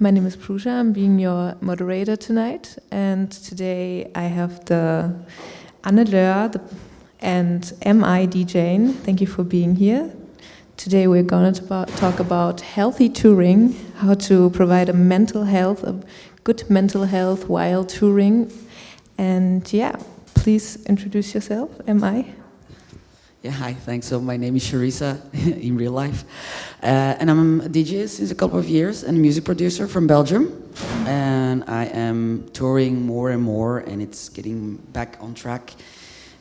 my name is Prusha. I'm being your moderator tonight, and today I have the Anne Löhr and AM.I DJing. Thank you for being here. Today we're going to talk about healthy touring, how to provide a good mental health while touring. And yeah, please introduce yourself, AM.I. Yeah, hi, thanks. So my name is Sharissa in real life. And I'm a DJ since a couple of years and a music producer from Belgium. And I am touring more and more, and it's getting back on track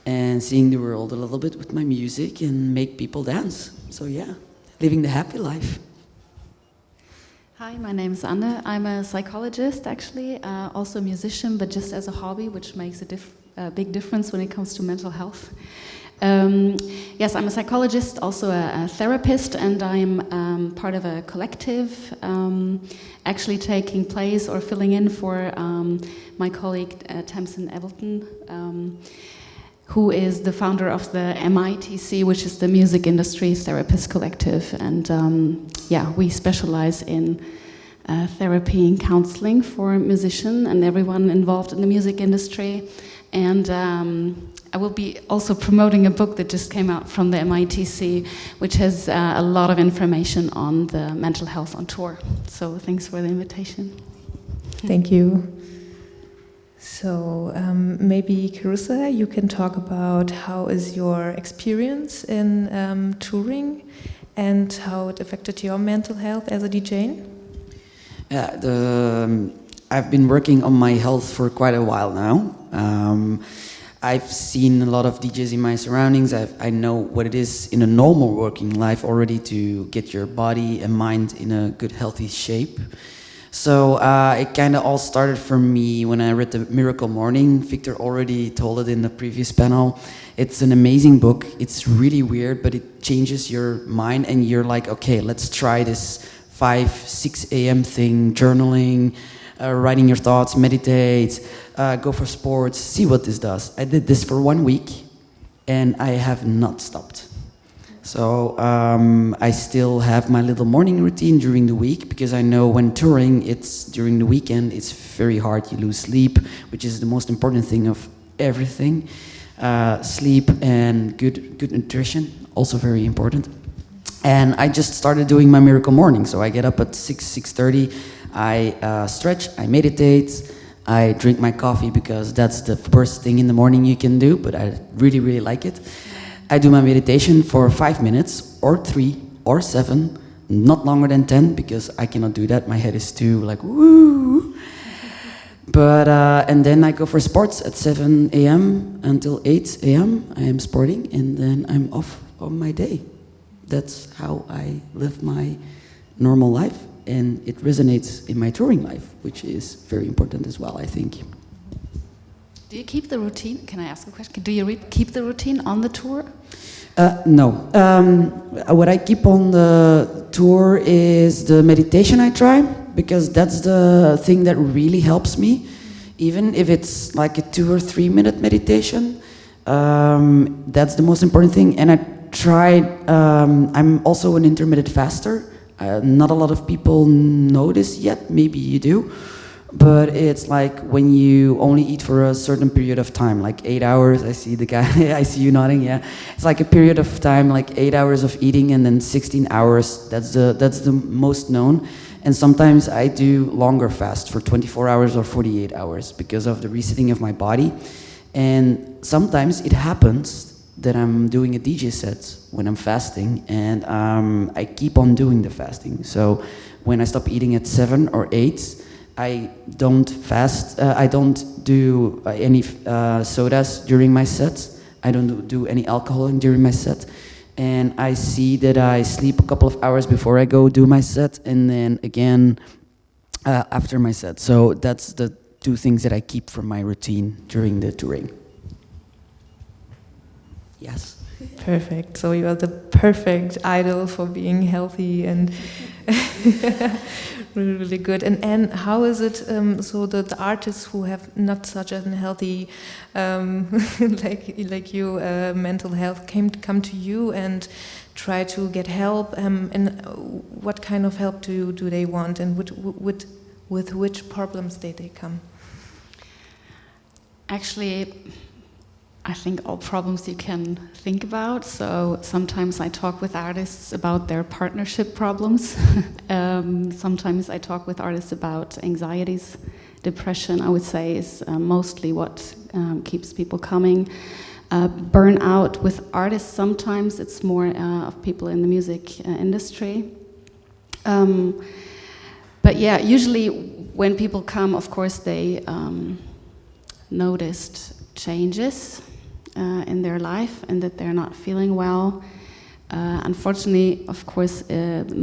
and seeing the world a little bit with my music and make people dance. So yeah, living the happy life. Hi, my name is Anne. I'm a psychologist, actually, also a musician, but just as a hobby, which makes a big difference when it comes to mental health. Yes, I'm a psychologist, also a therapist, and I'm part of a collective actually taking place or filling in for my colleague Tamsin Evelton, who is the founder of the MITC, which is the Music Industry Therapist Collective. And yeah, we specialize in therapy and counseling for musicians and everyone involved in the music industry. And I will be also promoting a book that just came out from the MITC, which has a lot of information on the mental health on tour. So thanks for the invitation. Thank you. So maybe Carissa, you can talk about how is your experience in touring and how it affected your mental health as a DJ? Yeah, I've been working on my health for quite a while now. I've seen a lot of DJs in my surroundings. I know what it is in a normal working life already to get your body and mind in a good, healthy shape. So it kind of all started for me when I read The Miracle Morning. Victor already told it in the previous panel. It's an amazing book. It's really weird, but it changes your mind and you're like, okay, let's try this 5, 6 a.m. thing, journaling, writing your thoughts, meditate, go for sports, see what this does. I did this for 1 week and I have not stopped. So I still have my little morning routine during the week because I know when touring, it's during the weekend, it's very hard. You lose sleep, which is the most important thing of everything. Sleep and good nutrition, also very important. And I just started doing my Miracle Morning. So I get up at 6:30, I stretch, I meditate, I drink my coffee because that's the first thing in the morning you can do, but I really, really like it. I do my meditation for 5 minutes, or 3, or 7, not longer than 10, because I cannot do that. My head is too like, woo. But, and then I go for sports at 7 a.m. until 8 a.m. I am sporting, and then I'm off on my day. That's how I live my normal life, and it resonates in my touring life, which is very important as well, I think. Do you keep the routine? Can I ask a question? Do you keep the routine on the tour? No. What I keep on the tour is the meditation I try, because that's the thing that really helps me. Even if it's like a 2 or 3 minute meditation, that's the most important thing. And I tried, I'm also an intermittent faster. Not a lot of people know this yet, maybe you do. But it's like when you only eat for a certain period of time, like 8 hours. I see the guy, I see you nodding, yeah. It's like a period of time, like 8 hours of eating and then 16 hours. That's the most known. And sometimes I do longer fast for 24 hours or 48 hours because of the resetting of my body. And sometimes it happens that I'm doing a DJ set when I'm fasting, and I keep on doing the fasting. So when I stop eating at 7 or 8, I don't fast, I don't do any sodas during my set. I don't do any alcohol during my set. And I see that I sleep a couple of hours before I go do my set, and then again after my set. So that's the 2 things that I keep from my routine during the touring. Yes. Perfect. So you are the perfect idol for being healthy and really, really good. And how is it, so the artists who have not such a healthy, like you, mental health, come to you and try to get help, and what kind of help do they want, and with which problems they come? Actually, I think all problems you can think about. So sometimes I talk with artists about their partnership problems. Sometimes I talk with artists about anxieties. Depression, I would say, is mostly what keeps people coming. Burnout with artists, sometimes it's more of people in the music industry. But yeah, usually when people come, of course, they noticed changes in their life and that they're not feeling well. Unfortunately, of course,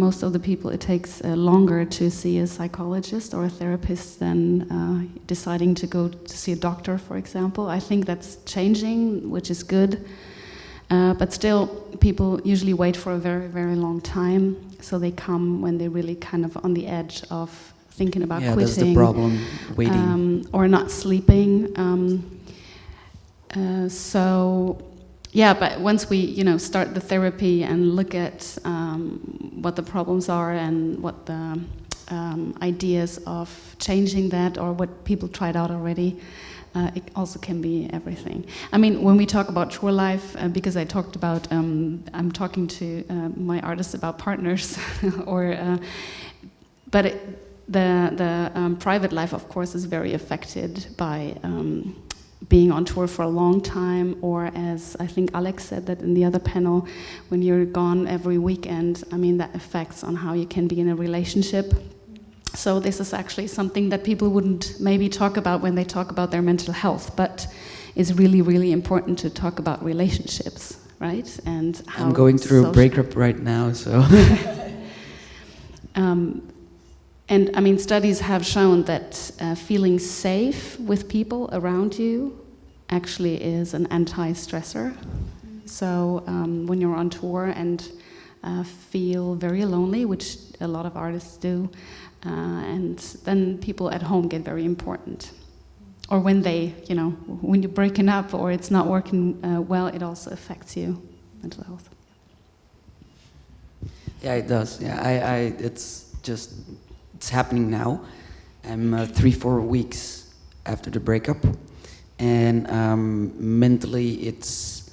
most of the people, it takes longer to see a psychologist or a therapist than deciding to go to see a doctor, for example. I think that's changing, which is good. But still, people usually wait for a very, very long time. So they come when they're really kind of on the edge of thinking about quitting. That's the problem, waiting. Or not sleeping. Yeah, but once we, start the therapy and look at what the problems are and what the ideas of changing that or what people tried out already, it also can be everything. I mean, when we talk about tour life, because I talked about, I'm talking to my artists about partners, but the private life, of course, is very affected by being on tour for a long time, or as I think Alex said that in the other panel, when you're gone every weekend, I mean, that affects on how you can be in a relationship. So this is actually something that people wouldn't maybe talk about when they talk about their mental health, but it's really, really important to talk about relationships, right? And how I'm going through a breakup right now, so... And I mean, studies have shown that feeling safe with people around you actually is an anti-stressor. So when you're on tour and feel very lonely, which a lot of artists do, and then people at home get very important. Or when they, when you're breaking up or it's not working well, it also affects you, mental health. Yeah, it does. Yeah, it's just... It's happening now. I'm 3-4 weeks after the breakup, and mentally it's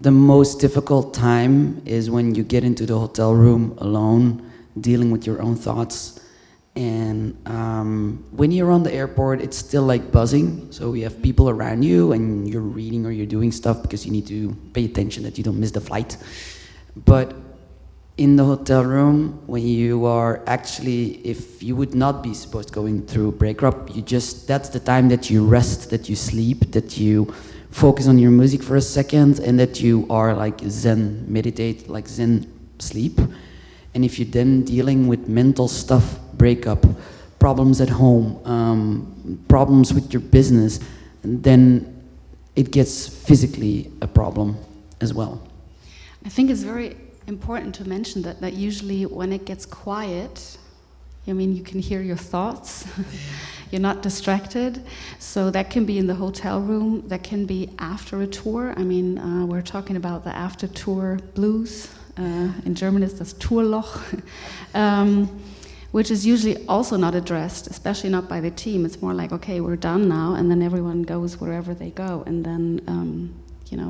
the most difficult time is when you get into the hotel room alone, dealing with your own thoughts. And when you're on the airport, it's still like buzzing. So you have people around you and you're reading or you're doing stuff because you need to pay attention that you don't miss the flight. But in the hotel room, when you are actually, if you would not be supposed going through a breakup, that's the time that you rest, that you sleep, that you focus on your music for a second, and that you are like Zen, meditate, like Zen sleep. And if you're then dealing with mental stuff, breakup, problems at home, problems with your business, then it gets physically a problem as well. I think it's very important to mention that usually when it gets quiet, I mean, you can hear your thoughts, you're not distracted, so that can be in the hotel room, that can be after a tour. I mean, we're talking about the after-tour blues, in German it's das Tourloch, which is usually also not addressed, especially not by the team. It's more like, okay, we're done now, and then everyone goes wherever they go, and then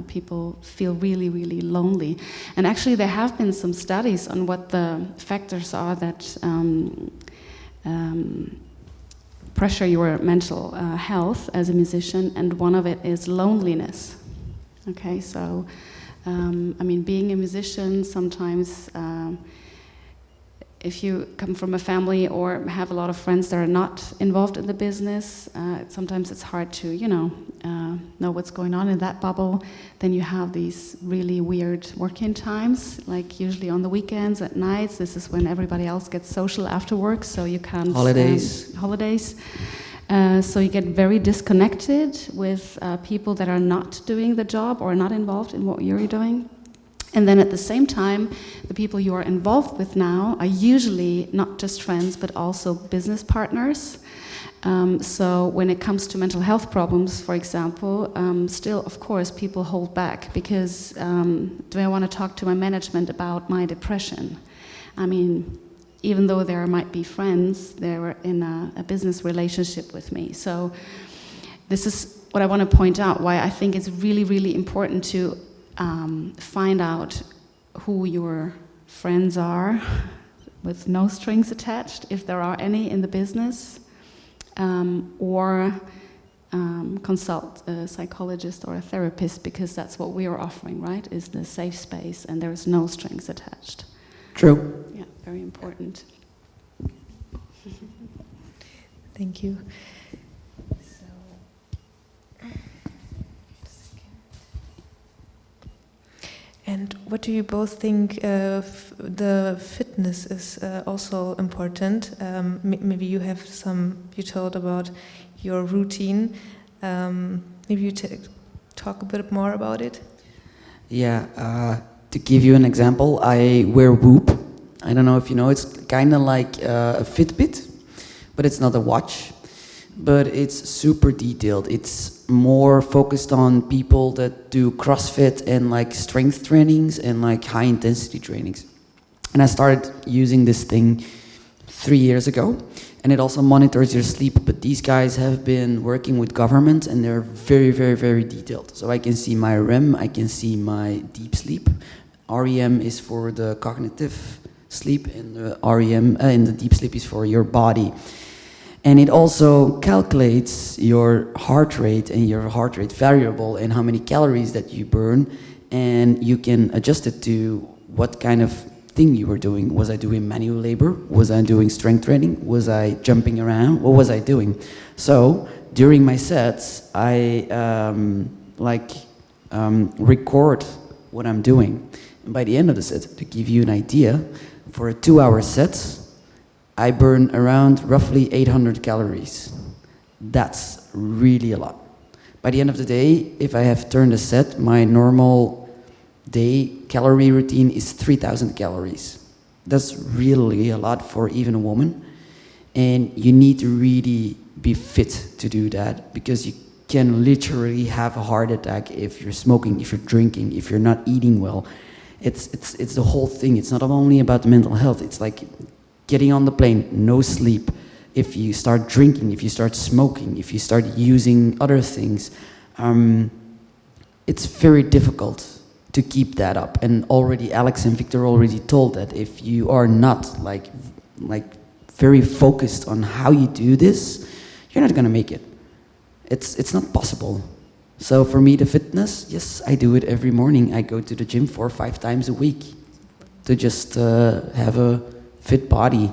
people feel really, really lonely. And actually there have been some studies on what the factors are that pressure your mental health as a musician, and one of it is loneliness. Okay, so, I mean, being a musician, sometimes if you come from a family or have a lot of friends that are not involved in the business, sometimes it's hard to, know what's going on in that bubble. Then you have these really weird working times, like usually on the weekends, at nights. This is when everybody else gets social after work, so you can't... Holidays. So you get very disconnected with people that are not doing the job or not involved in what you're doing. And then at the same time, the people you are involved with now are usually not just friends, but also business partners. So when it comes to mental health problems, for example, still, of course, people hold back because do I want to talk to my management about my depression? I mean, even though there might be friends, they're in a business relationship with me. So this is what I want to point out, why I think it's really, really important to find out who your friends are with no strings attached, if there are any in the business, or consult a psychologist or a therapist, because that's what we are offering, right? Is the safe space, and there's no strings attached. True. Yeah, very important. Thank you. And what do you both think the fitness is also important? Maybe you have you told about your routine. Maybe you talk a bit more about it? Yeah, to give you an example, I wear Whoop. I don't know if you know, it's kind of like a Fitbit, but it's not a watch. But it's super detailed. It's more focused on people that do CrossFit and like strength trainings and like high intensity trainings. And I started using this thing 3 years ago, and it also monitors your sleep. But these guys have been working with government, and they're very, very, very detailed. So I can see my REM, I can see my deep sleep. REM is for the cognitive sleep, and the REM and the deep sleep is for your body. And it also calculates your heart rate and your heart rate variable and how many calories that you burn, and you can adjust it to what kind of thing you were doing. Was I doing manual labor? Was I doing strength training? Was I jumping around? What was I doing? So during my sets, I record what I'm doing. And by the end of the set, to give you an idea, for a 2-hour set, I burn around roughly 800 calories. That's really a lot. By the end of the day, if I have turned a set, my normal day calorie routine is 3,000 calories. That's really a lot for even a woman. And you need to really be fit to do that, because you can literally have a heart attack if you're smoking, if you're drinking, if you're not eating well. It's the whole thing. It's not only about the mental health. It's like getting on the plane, no sleep. If you start drinking, if you start smoking, if you start using other things, it's very difficult to keep that up. And already Alex and Victor already told that if you are not like very focused on how you do this, you're not gonna make it. It's not possible. So for me, the fitness, yes, I do it every morning. I go to the gym 4 or 5 times a week to just have a fit body.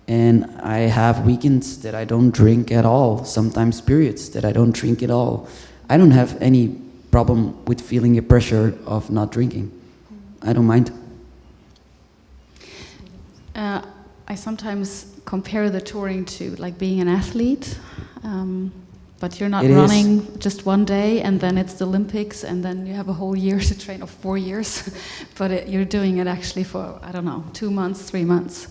And I have weekends that I don't drink at all, sometimes periods that I don't drink at all. I don't have any problem with feeling a pressure of not drinking. I don't mind. I sometimes compare the touring to like being an athlete, but you're not running just one day and then it's the Olympics and then you have a whole year to train, or 4 years, but you're doing it actually for, I don't know, 2 months, 3 months.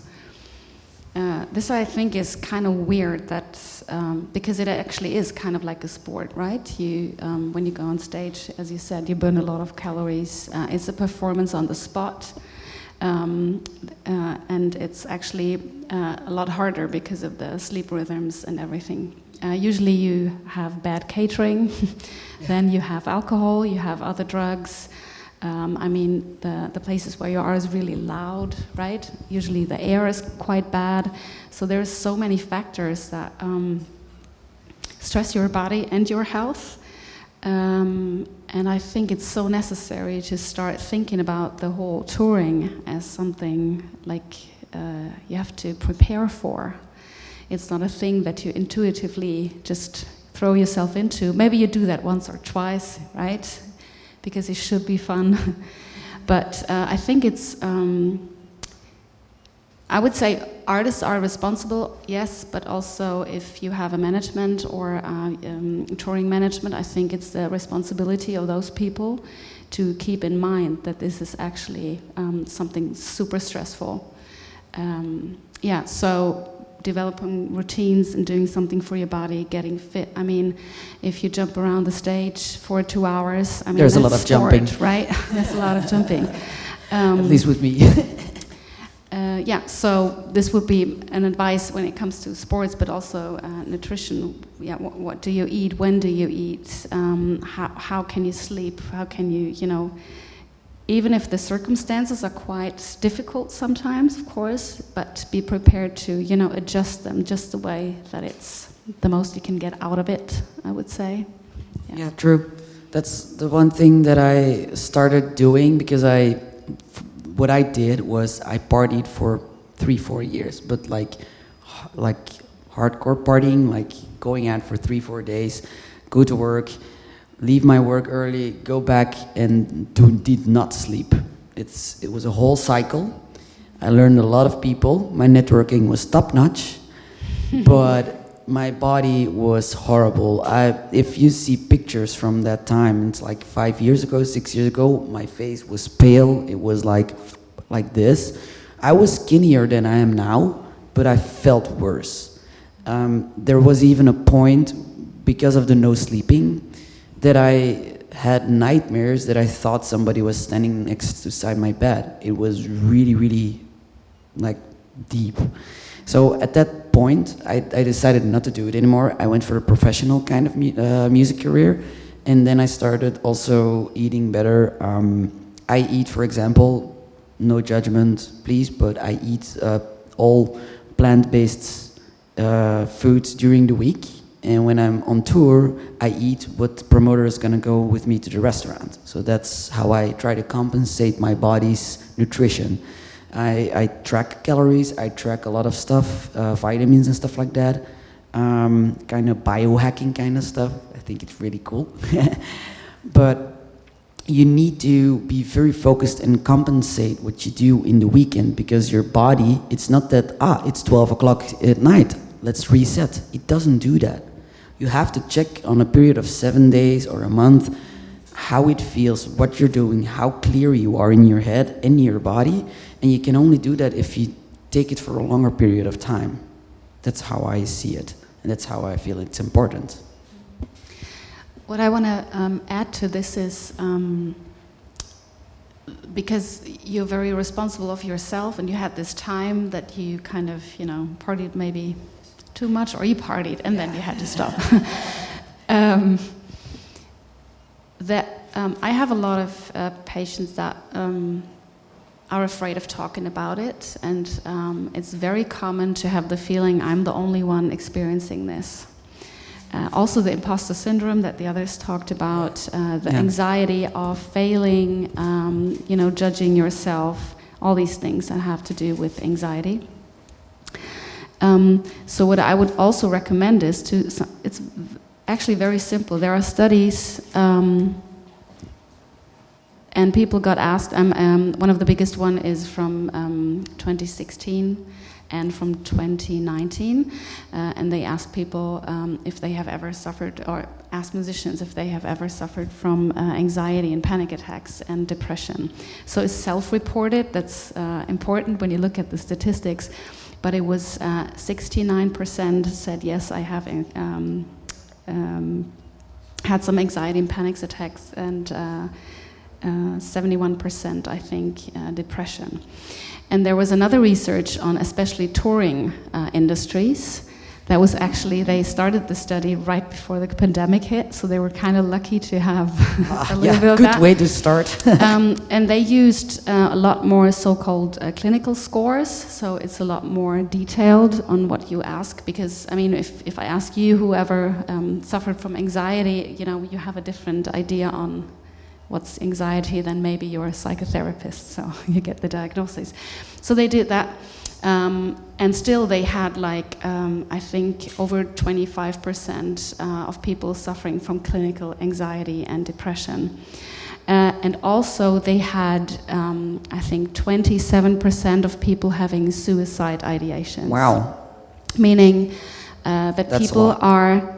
This I think is kind of weird, that because it actually is kind of like a sport, right? You, when you go on stage, as you said, you burn a lot of calories. It's a performance on the spot, and it's actually a lot harder because of the sleep rhythms and everything. Usually you have bad catering, then you have alcohol, you have other drugs. I mean, the places where you are is really loud, right? Usually the air is quite bad. So there's so many factors that stress your body and your health. And I think it's so necessary to start thinking about the whole touring as something like you have to prepare for. It's not a thing that you intuitively just throw yourself into. Maybe you do that once or twice, right? Because it should be fun. But I think it's, I would say artists are responsible, yes, but also if you have a management or touring management, I think it's the responsibility of those people to keep in mind that this is actually something super stressful. Yeah, so developing routines and doing something for your body, getting fit. I mean, if you jump around the stage for 2 hours, I mean, there's a lot of sport, jumping, right? There's a lot of jumping. At least with me. yeah, so this would be an advice when it comes to sports, but also nutrition. Yeah, what do you eat? When do you eat? How can you sleep? How can you, even if the circumstances are quite difficult sometimes, of course, but be prepared to, adjust them just the way that it's the most you can get out of it, I would say. Yeah, true. That's the one thing that I started doing, because what I did was I partied for 3-4 years, but like hardcore partying, like going out for 3-4 days, go to work, leave my work early, go back, and did not sleep. It was a whole cycle. I learned a lot of people. My networking was top notch, but my body was horrible. If you see pictures from that time, it's like 5 years ago, 6 years ago, my face was pale. It was like this. I was skinnier than I am now, but I felt worse. There was even a point, because of the no sleeping, that I had nightmares that I thought somebody was standing next beside my bed. It was really, really like deep. So at that point, I decided not to do it anymore. I went for a professional kind of music career, and then I started also eating better. I eat, for example, no judgment, please, but I eat all plant-based foods during the week. And when I'm on tour, I eat what the promoter is gonna go with me to the restaurant. So that's how I try to compensate my body's nutrition. I track calories, I track a lot of stuff, vitamins and stuff like that. Kind of biohacking kind of stuff. I think it's really cool. But you need to be very focused and compensate what you do in the weekend, because your body, it's not that, it's 12 o'clock at night, let's reset. It doesn't do that. You have to check on a period of 7 days or a month how it feels, what you're doing, how clear you are in your head and your body, and you can only do that if you take it for a longer period of time. That's how I see it, and that's how I feel it's important. What I want to add to this is, because you're very responsible of yourself, and you had this time that you kind of, partied maybe too much, or you partied and then you had to stop. I have a lot of patients that are afraid of talking about it, and it's very common to have the feeling I'm the only one experiencing this. Also the imposter syndrome that the others talked about, the anxiety of failing, judging yourself, all these things that have to do with anxiety. So what I would also recommend is it's actually very simple. There are studies, and people got asked, one of the biggest one is from 2016 and from 2019, and they asked people if they have ever suffered, or asked musicians if they have ever suffered from anxiety and panic attacks and depression. So it's self-reported. That's important when you look at the statistics. But it was 69% said, yes, I have had some anxiety and panic attacks, and 71%, I think, depression. And there was another research on especially touring industries. That was actually, they started the study right before the pandemic hit, so they were kind of lucky to have a little bit of that. Good way to start. And they used a lot more so-called clinical scores, so it's a lot more detailed on what you ask, because, I mean, if I ask you, whoever suffered from anxiety, you have a different idea on what's anxiety than maybe you're a psychotherapist, so you get the diagnosis. So they did that. And still they had I think over 25% of people suffering from clinical anxiety and depression. And also they had, I think, 27% of people having suicide ideations. Wow. Meaning that That's people are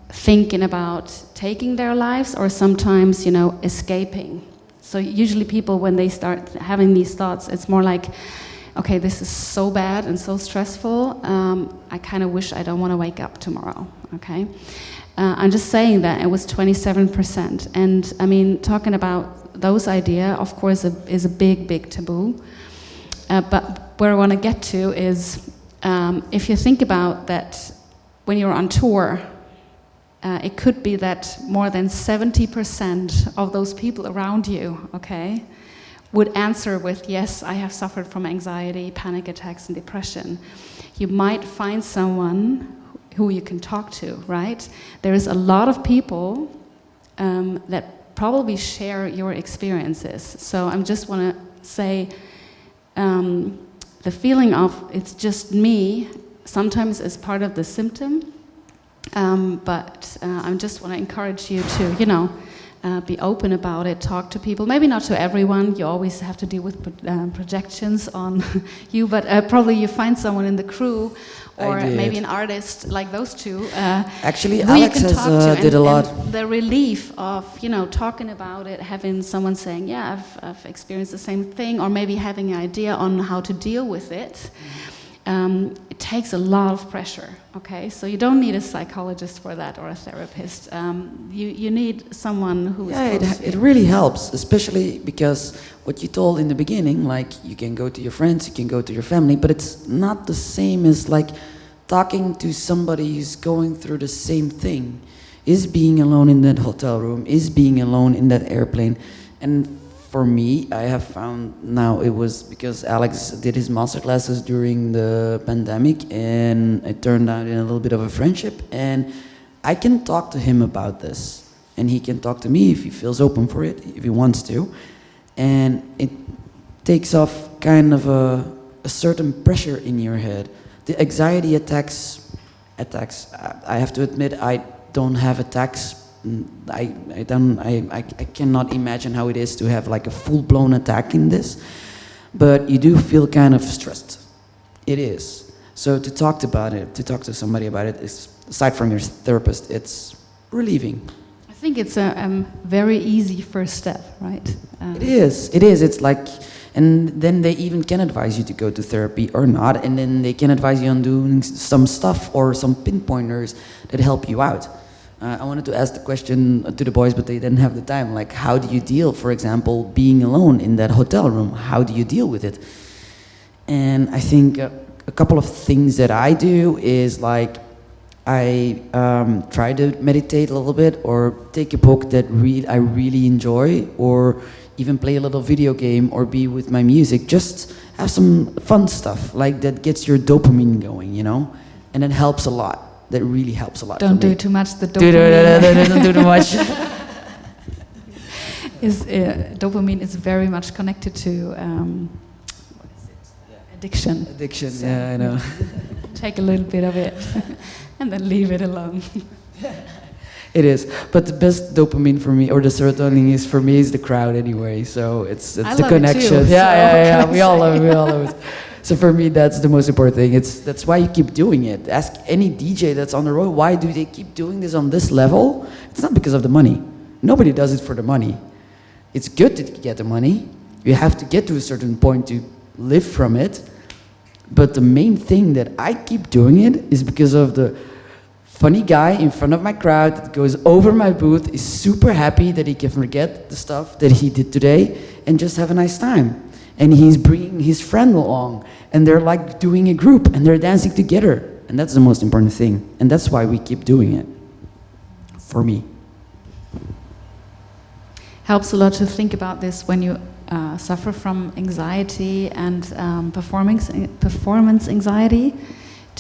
thinking about taking their lives, or sometimes, escaping. So usually people, when they start having these thoughts, it's more like, okay, this is so bad and so stressful, I kind of wish I don't want to wake up tomorrow, okay? I'm just saying that it was 27%. And I mean, talking about those ideas, of course, is a big, big taboo. But where I want to get to is, if you think about that, when you're on tour, it could be that more than 70% of those people around you, okay, would answer with, yes, I have suffered from anxiety, panic attacks, and depression. You might find someone who you can talk to, right? There is a lot of people that probably share your experiences. So I just want to say, the feeling of it's just me sometimes is part of the symptom, but I just want to encourage you to, be open about it, talk to people. Maybe not to everyone, you always have to deal with projections on you, but probably you find someone in the crew, or maybe an artist like those two. Actually, Alex did a lot. And the relief of, talking about it, having someone saying, yeah, I've experienced the same thing, or maybe having an idea on how to deal with it. It takes a lot of pressure, okay? So you don't need a psychologist for that or a therapist. You need someone who is close to you. It really helps, especially because what you told in the beginning, like you can go to your friends, you can go to your family, but it's not the same as like talking to somebody who's going through the same thing, is being alone in that hotel room, is being alone in that airplane. And for me, I have found now it was because Alex did his masterclasses during the pandemic, and it turned out in a little bit of a friendship, and I can talk to him about this, and he can talk to me if he feels open for it, if he wants to, and it takes off kind of a certain pressure in your head. The anxiety attacks, I have to admit, I don't have attacks. I cannot imagine how it is to have like a full-blown attack in this, but you do feel kind of stressed. It is. So to talk to somebody about it, is, aside from your therapist, it's relieving. I think it's a very easy first step, right? It is. It's like, and then they even can advise you to go to therapy or not, and then they can advise you on doing some stuff or some pinpointers that help you out. I wanted to ask the question to the boys, but they didn't have the time. Like, how do you deal, for example, being alone in that hotel room? How do you deal with it? And I think a couple of things that I do is like, I try to meditate a little bit, or take a book that I really enjoy, or even play a little video game, or be with my music. Just have some fun stuff, like that gets your dopamine going, And it helps a lot. That really helps a lot. Don't do too much. The dopamine. Don't do too much. Dopamine is very much connected to what is it? Addiction. Addiction. So yeah, I know. Take a little bit of it, and then leave it alone. It is, but the best dopamine for me, or the serotonin is for me, is the crowd anyway. So it's the connection. It too, yeah. We all love it. So for me, that's the most important thing. That's why you keep doing it. Ask any DJ that's on the road, why do they keep doing this on this level? It's not because of the money. Nobody does it for the money. It's good to get the money. You have to get to a certain point to live from it. But the main thing that I keep doing it is because of the funny guy in front of my crowd that goes over my booth, is super happy that he can forget the stuff that he did today and just have a nice time. And he's bringing his friend along, and they're like doing a group, and they're dancing together. And that's the most important thing. And that's why we keep doing it, for me. Helps a lot to think about this when you suffer from anxiety and performance anxiety.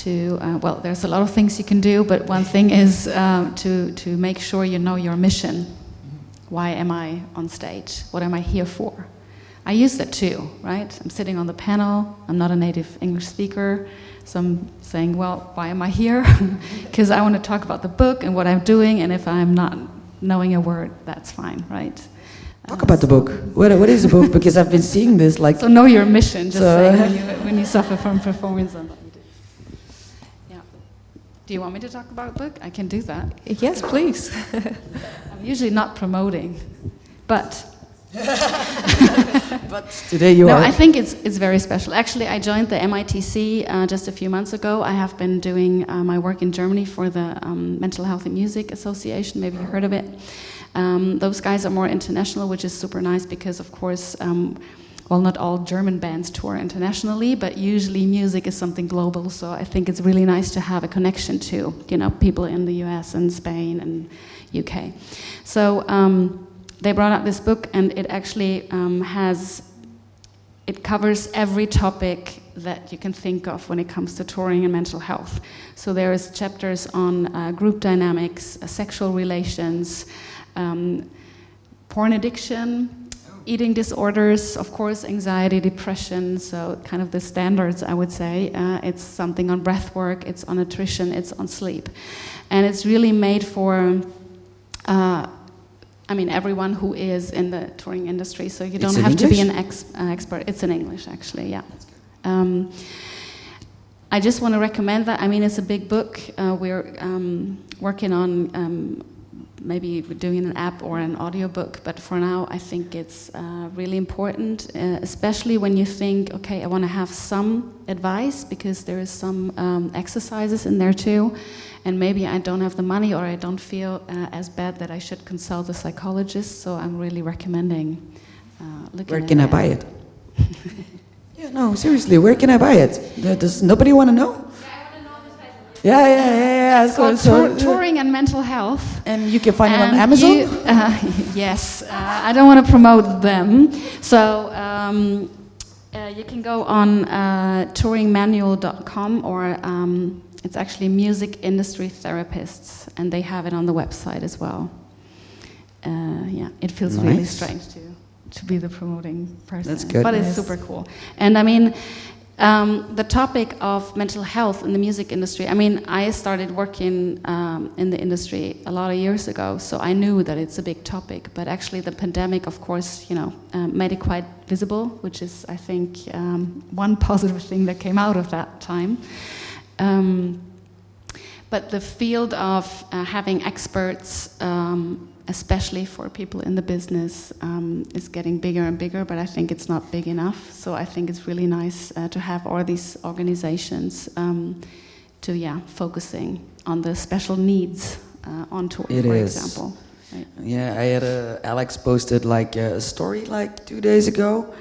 Well, there's a lot of things you can do, but one thing is to make sure you know your mission. Why am I on stage? What am I here for? I use that too, right? I'm sitting on the panel, I'm not a native English speaker, so I'm saying, well, why am I here? Because I want to talk about the book and what I'm doing, and if I'm not knowing a word, that's fine, right? Talk about the book. What is the book? Because I've been seeing this like... So know your mission, just saying, when you suffer from performance. Yeah. Do you want me to talk about the book? I can do that. Yes, please. I'm usually not promoting, but... But today you are. No, I think it's very special. Actually, I joined the MITC just a few months ago. I have been doing my work in Germany for the Mental Health and Music Association. Maybe you heard of it. Those guys are more international, which is super nice because, of course, well, not all German bands tour internationally, but usually music is something global. So I think it's really nice to have a connection to, you know, people in the US and Spain and UK. So they brought out this book, and it actually it covers every topic that you can think of when it comes to touring and mental health. So there is chapters on group dynamics, sexual relations, porn addiction, eating disorders, of course, anxiety, depression, so kind of the standards, I would say. It's something on breath work, it's on nutrition, it's on sleep. And it's really made for, I mean, everyone who is in the touring industry, so you don't have to be an expert. It's in English, actually, yeah. I just want to recommend that. I mean, it's a big book. We're working on maybe doing an app or an audiobook, but for now I think it's really important, especially when you think, okay, I want to have some advice, because there is some exercises in there too, and maybe I don't have the money, or I don't feel as bad that I should consult a psychologist, so I'm really recommending looking Where at can I buy it? Yeah, no, seriously, where can I buy it? Does nobody want to know? Yeah. It's called Touring and Mental Health. And you can find it on Amazon? Yes, I don't want to promote them. So you can go on touringmanual.com, or it's actually Music Industry Therapists, and they have it on the website as well. Yeah, it feels really strange to be the promoting person. That's good. But it's super cool. And I mean, the topic of mental health in the music industry, I mean, I started working in the industry a lot of years ago, so I knew that it's a big topic, but actually the pandemic, of course, you know, made it quite visible, which is, I think, one positive thing that came out of that time. But the field of having experts, especially for people in the business, is getting bigger and bigger, but I think it's not big enough. So I think it's really nice to have all these organizations focusing on the special needs on tour, for example. Right. Yeah, I had Alex posted like a story like 2 days ago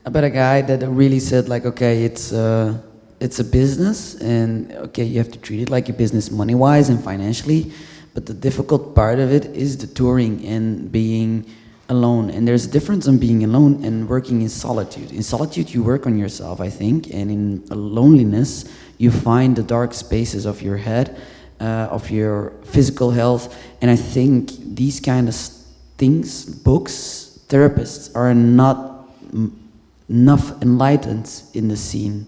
about a guy that really said like, okay, it's a business, and okay, you have to treat it like a business money-wise and financially. But the difficult part of it is the touring and being alone. And there's a difference on being alone and working in solitude. In solitude, you work on yourself, I think. And in loneliness, you find the dark spaces of your head, of your physical health. And I think these kind of things, books, therapists are not enough enlightened in the scene.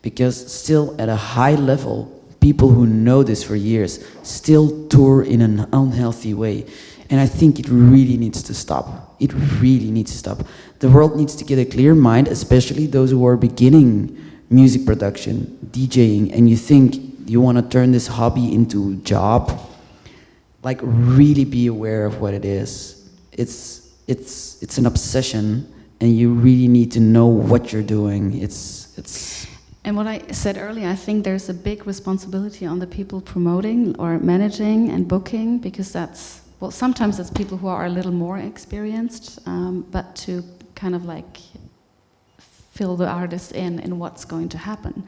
Because still at a high level, people who know this for years still tour in an unhealthy way. And I think it really needs to stop. It really needs to stop. The world needs to get a clear mind, especially those who are beginning music production, DJing, and you think you want to turn this hobby into a job. Like, really be aware of what it is. It's an obsession, and you really need to know what you're doing. And what I said earlier, I think there's a big responsibility on the people promoting or managing and booking, because that's, well, sometimes it's people who are a little more experienced, but to kind of like fill the artist in what's going to happen.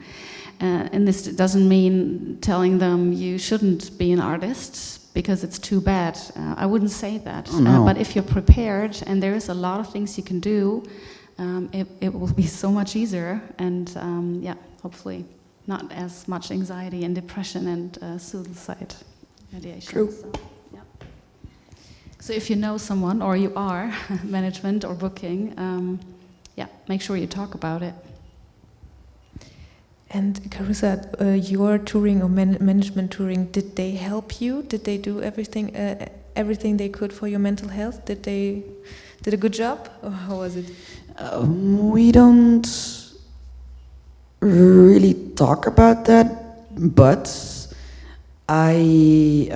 And this doesn't mean telling them you shouldn't be an artist because it's too bad. I wouldn't say that. Oh, no. But if you're prepared and there is a lot of things you can do, it will be so much easier, and hopefully not as much anxiety and depression and suicide ideation. True. So if you know someone, or you are management or booking, make sure you talk about it. And Carissa, your touring or management touring, did they help you? Did they do everything they could for your mental health? Did they did a good job, or how was it? We don't really talk about that, but they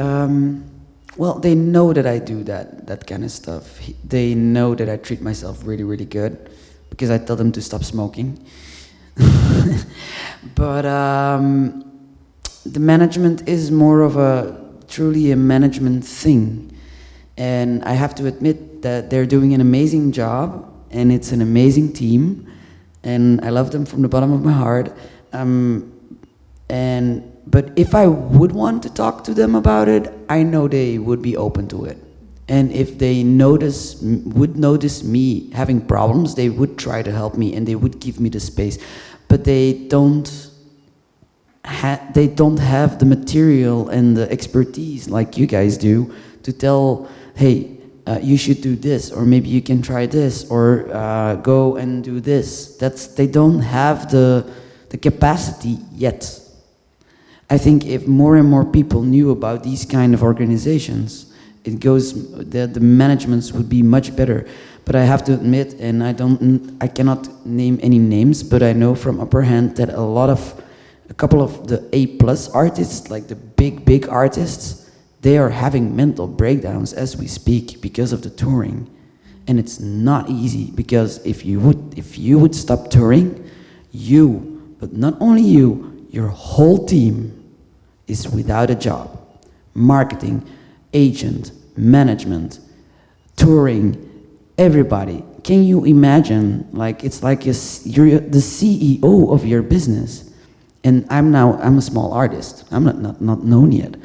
know that I do that kind of stuff. They know that I treat myself really, really good, because I tell them to stop smoking. But the management is more of truly a management thing. And I have to admit that they're doing an amazing job, and it's an amazing team, and I love them from the bottom of my heart. But if I would want to talk to them about it, I know they would be open to it. And if they would notice me having problems, they would try to help me and they would give me the space. But they don't have the material and the expertise like you guys do to tell, hey, you should do this, or maybe you can try this, or go and do this. They don't have the capacity yet. I think if more and more people knew about these kind of organizations, the managements would be much better. But I have to admit, and I cannot name any names, but I know from upper hand that a couple of the A+ artists, like the big artists, they are having mental breakdowns as we speak because of the touring. And it's not easy, because if you would stop touring, but not only you, your whole team is without a job. Marketing, agent, management, touring, everybody. Can you imagine? Like, it's like you're the CEO of your business. And I'm a small artist. I'm not known yet.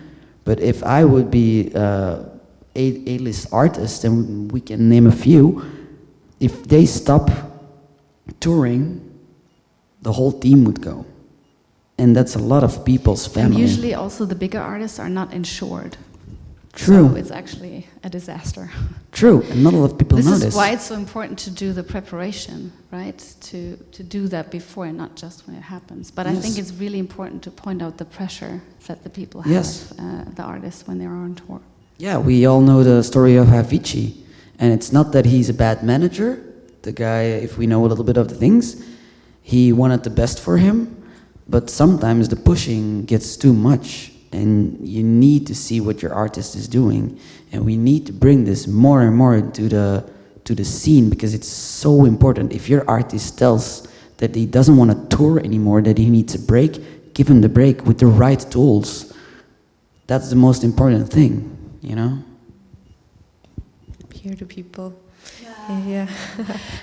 But if I would be A-list artist, and we can name a few, if they stop touring, the whole team would go. And that's a lot of people's family. And usually also the bigger artists are not insured. True. So it's actually a disaster. True, and not a lot of people know this. This is why it's so important to do the preparation, right? To do that before and not just when it happens. But yes. I think it's really important to point out the pressure that the people have, yes. The artists, when they're on tour. Yeah, we all know the story of Avicii. And it's not that he's a bad manager. The guy, if we know a little bit of the things, he wanted the best for him. But sometimes the pushing gets too much, and you need to see what your artist is doing. And we need to bring this more and more to the scene, because it's so important. If your artist tells that he doesn't want to tour anymore, that he needs a break, give him the break with the right tools. That's the most important thing, you know? Hear the people. Yeah.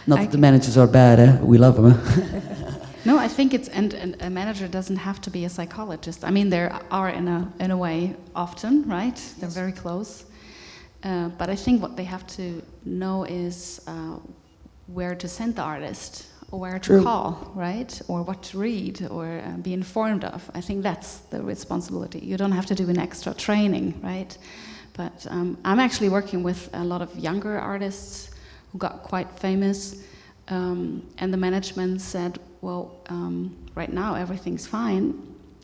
Not that the managers are bad, eh? We love them. Eh? No, I think and a manager doesn't have to be a psychologist. I mean, there are in a way often, right? They're very close. But I think what they have to know is where to send the artist, or where to call, right? Or what to read, or be informed of. I think that's the responsibility. You don't have to do an extra training, right? But I'm actually working with a lot of younger artists who got quite famous, and the management said, well, right now everything's fine,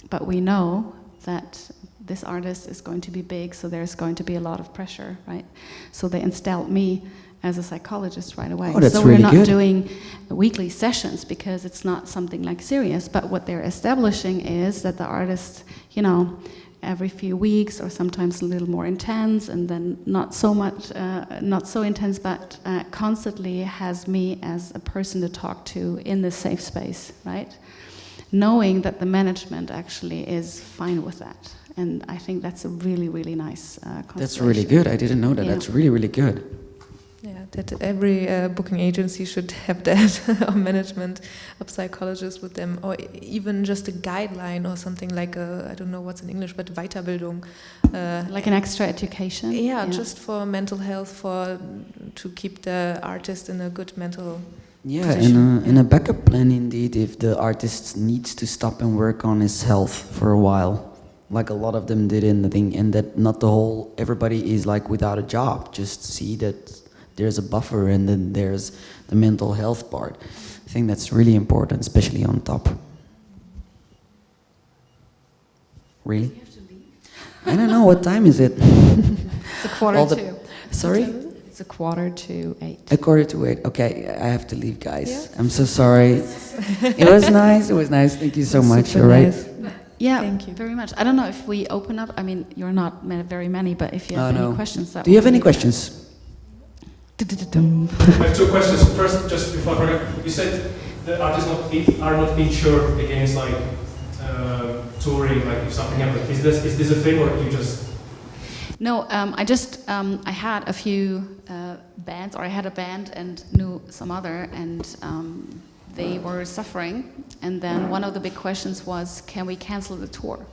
but we know that this artist is going to be big, so there's going to be a lot of pressure, right? So they installed me as a psychologist right away. Oh, that's so really we're not good. doing weekly sessions, because it's not something like serious, but what they're establishing is that the artist, every few weeks, or sometimes a little more intense, and then not so much, not so intense, but constantly has me as a person to talk to in this safe space, right? Knowing that the management actually is fine with that. And I think that's a really, really nice constellation. That's really good. I didn't know that. Yeah. That's really, really good. Yeah, that every booking agency should have that, or management of psychologists with them, or even just a guideline or something like I don't know what's in English, but Weiterbildung. Like an extra education? Yeah, just for mental health, to keep the artist in a good mental position. In a backup plan indeed, if the artist needs to stop and work on his health for a while. Like a lot of them did in the thing, and that not everybody is like without a job, just see that there's a buffer, and then there's the mental health part. I think that's really important, especially on top. Really? You have to leave. I don't know, what time is it? It's a quarter to. Sorry? It's a 7:45. 7:45, okay, I have to leave, guys. Yeah. I'm so sorry. It was nice, thank you so much, all right? Nice. Yeah, thank you very much. I don't know if we open up, I mean, you're not very many, but if you have any questions. Do you have any questions? I have two questions. First, just before I forget, you said the artists are not insured against touring, like if something happens. Is this a thing, or you just? No, I had a few bands, or I had a band and knew some other, and they were suffering. And then one of the big questions was, can we cancel the tour?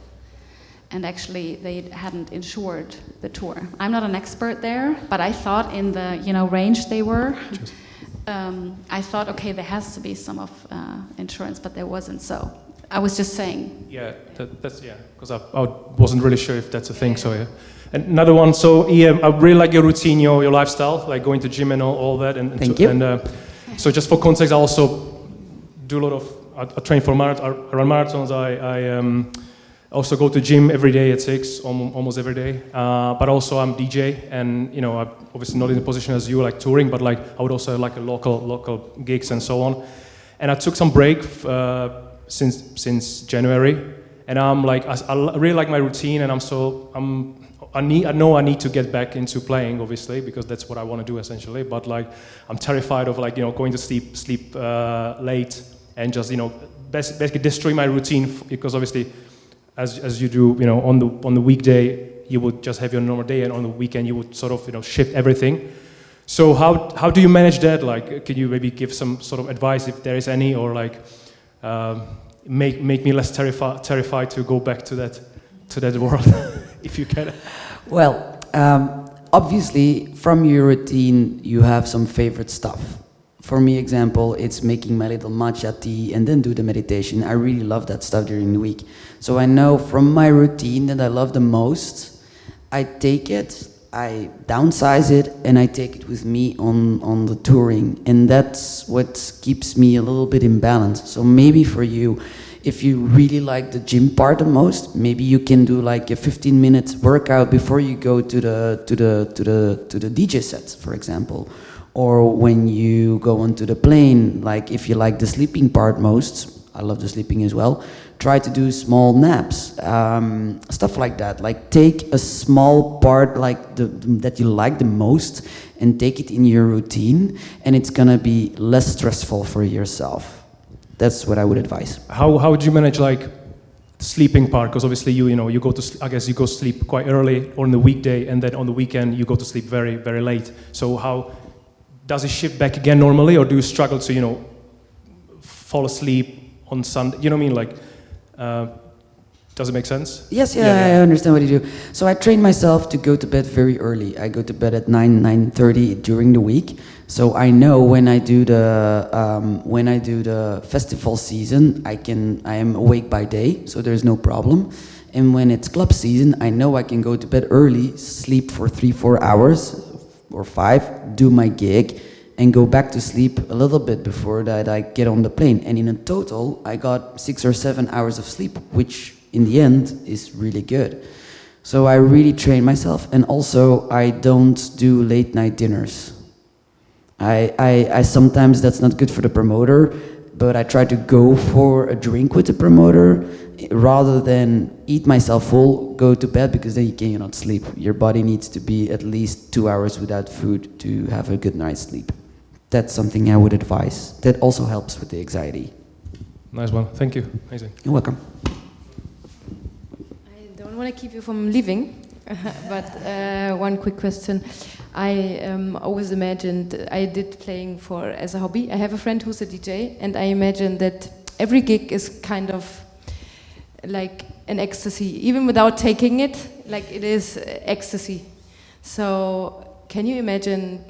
And actually, they hadn't insured the tour. I'm not an expert there, but I thought in the range they were. I thought, okay, there has to be some of insurance, but there wasn't. So I was just saying. Yeah, that's because I wasn't really sure if that's a thing. So yeah. And another one. So I really like your routine, your lifestyle, like going to gym and all that. And Thank you. And so just for context, I also do a lot of. I train for I run marathons. I also go to gym every day at 6, almost every day. But also I'm DJ, and I'm obviously not in the position as you, like touring, but like I would also like a local gigs and so on. And I took some break since January, and I'm like I really like my routine, and I know I need to get back into playing, obviously, because that's what I want to do essentially. But like I'm terrified of going to sleep late and just basically destroying my routine, because obviously. As you do, on the weekday, you would just have your normal day, and on the weekend, you would sort of, shift everything. So how do you manage that? Like, can you maybe give some sort of advice if there is any, or like make me less terrified to go back to that world, if you can? Well, obviously, from your routine, you have some favorite stuff. For me, example, it's making my little matcha tea and then do the meditation. I really love that stuff during the week. So I know from my routine that I love the most, I take it, I downsize it, and I take it with me on the touring. And that's what keeps me a little bit in balance. So maybe for you, if you really like the gym part the most, maybe you can do like a 15-minute workout before you go to the DJ sets, for example. Or when you go onto the plane, like if you like the sleeping part most, I love the sleeping as well, try to do small naps, stuff like that. Like take a small part like that you like the most and take it in your routine, and it's gonna be less stressful for yourself. That's what I would advise. How would you manage like the sleeping part? Because obviously you go to, I guess you go sleep quite early on the weekday, and then on the weekend you go to sleep very, very late. So how does it shift back again normally, or do you struggle to, fall asleep on Sunday? You know what I mean? Like, does it make sense? Yes, yeah, I understand what you do. So I train myself to go to bed very early. I go to bed at 9:30 during the week. So I know when I do the festival season, I am awake by day, so there's no problem. And when it's club season, I know I can go to bed early, sleep for 3-4 hours. Or 5, do my gig, and go back to sleep a little bit before that I get on the plane. And in a total, I got 6 or 7 hours of sleep, which in the end is really good. So I really train myself, and also I don't do late night dinners. I sometimes that's not good for the promoter, but I try to go for a drink with the promoter rather than eat myself full, go to bed, because then you cannot sleep. Your body needs to be at least 2 hours without food to have a good night's sleep. That's something I would advise. That also helps with the anxiety. Nice one. Thank you. Amazing. You're welcome. I don't want to keep you from leaving, but one quick question. I always imagined I did playing as a hobby. I have a friend who's a DJ, and I imagine that every gig is kind of like an ecstasy, even without taking it, like it is ecstasy. So can you imagine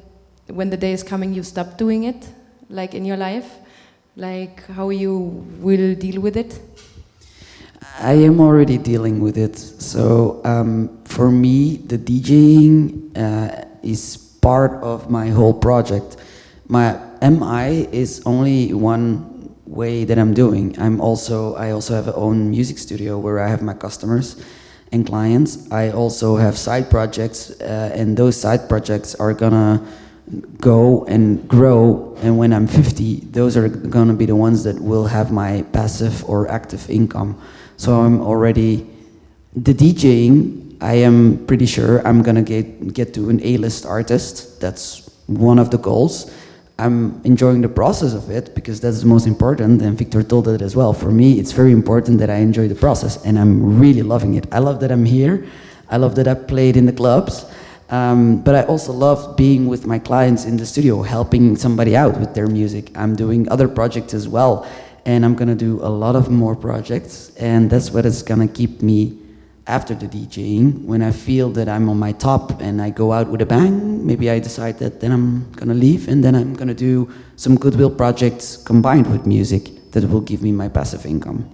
when the day is coming you stop doing it, like in your life, like how you will deal with it? I am already dealing with it. So for me, the DJing is part of my whole project. My MI is only one way that I'm doing. I also have an own music studio where I have my customers and clients. I also have side projects, and those side projects are gonna go and grow, and when I'm 50, those are gonna be the ones that will have my passive or active income. So I'm already, the DJing, I am pretty sure I'm gonna get to an A-list artist. That's one of the goals. I'm enjoying the process of it because that's the most important, and Victor told it as well. For me, it's very important that I enjoy the process, and I'm really loving it. I love that I'm here. I love that I played in the clubs. But I also love being with my clients in the studio, helping somebody out with their music. I'm doing other projects as well, and I'm gonna do a lot of more projects, and that's what is gonna keep me after the DJing. When I feel that I'm on my top and I go out with a bang, maybe I decide that then I'm gonna leave, and then I'm gonna do some goodwill projects combined with music that will give me my passive income.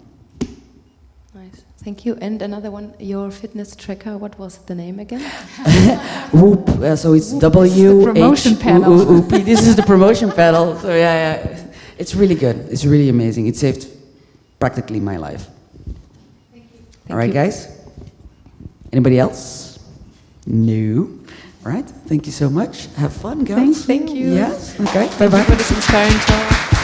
Thank you. And another one, your fitness tracker, what was the name again? Whoop, so it's W-H-O-O-P. This is the promotion panel. So yeah, it's really good. It's really amazing. It saved practically my life. Thank you. All right, guys? Anybody else? No. All right, thank you so much. Have fun, guys. Thank you. Yes, okay, bye-bye. For this inspiring talk.